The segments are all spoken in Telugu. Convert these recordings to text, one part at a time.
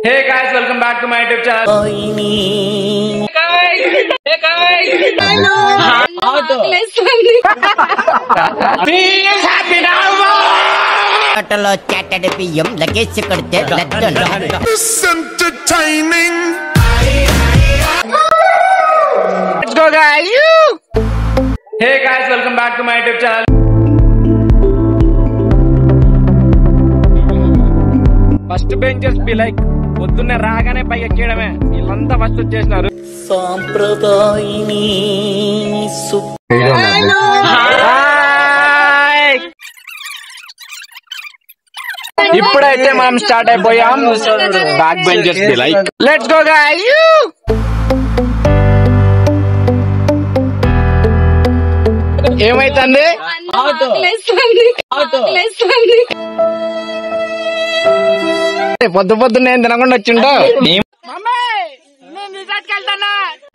Hey guys, welcome back to my YouTube channel. Hey guys. Feel happy now. Total chatted PM luggage करते लज्जन. This entertaining. Let's go guys. Hey guys, welcome back to my YouTube channel. First benchers be like పొద్దున్నే రాగానే పై ఎక్కడమే వీళ్ళంతా ఫస్ట్ వచ్చేసినారు. సాంప్రదాయిని ఇప్పుడైతే మనం స్టార్ట్ అయిపోయాం. Back benchers be like let's go guys. ఏమైతుంది? పొద్దు పొద్దున్న ఏం తినకుండా వచ్చిండో.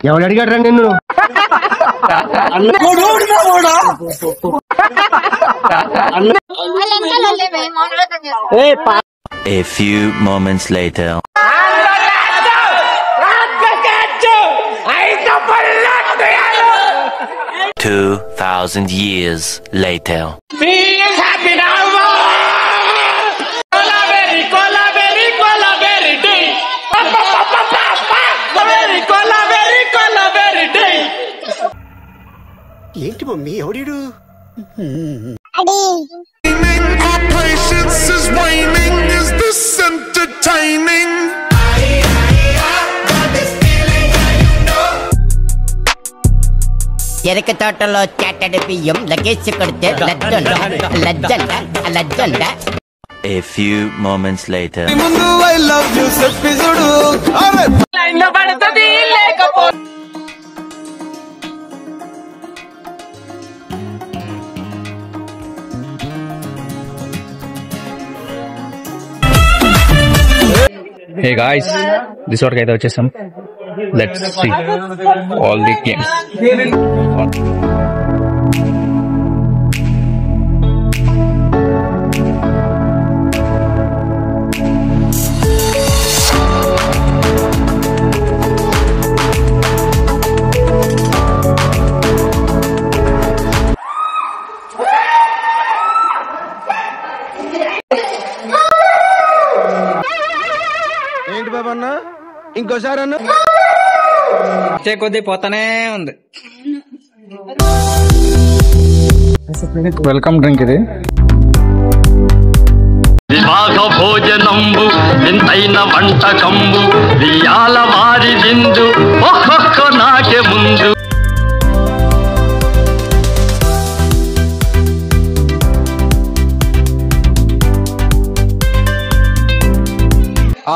ఎవడు అడిగాడు రా నిన్ను? A few moments later. 2000 years later. Feel happy now. ఏంటి మమ్మీ ఎవడు? Our patience is waning. Is this entertaining? చెరక తోటలో chatted PM luggage करते लज्जन. A few moments later. I love you, seppizudu. Line లో పడుతుంది లేకపోతే Hey guys, this work అయితే వచ్చేసాం. Let's see all the games. ఏంటి బాబా అన్న? ఇంకోసారి అన్న వచ్చే కొద్దీ పోతానే ఉంది. వెల్కమ్ డ్రింక్ ఇది. వివాహ భోజనంబు వింతైన వంటకంబు వియాల వారి విందు ఒక్కొక్క నాకే ముందు.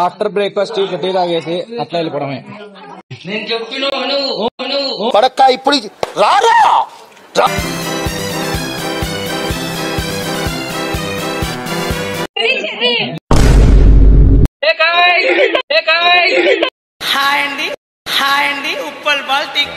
ఆఫ్టర్ బ్రేక్ఫాస్ట్ టీ తాగేసి అట్లా వెళ్ళిపోవడమే. పడక్క ఇప్పుడు రారా. హాయ్ అండి ఉప్పల్ బాల్ టిక్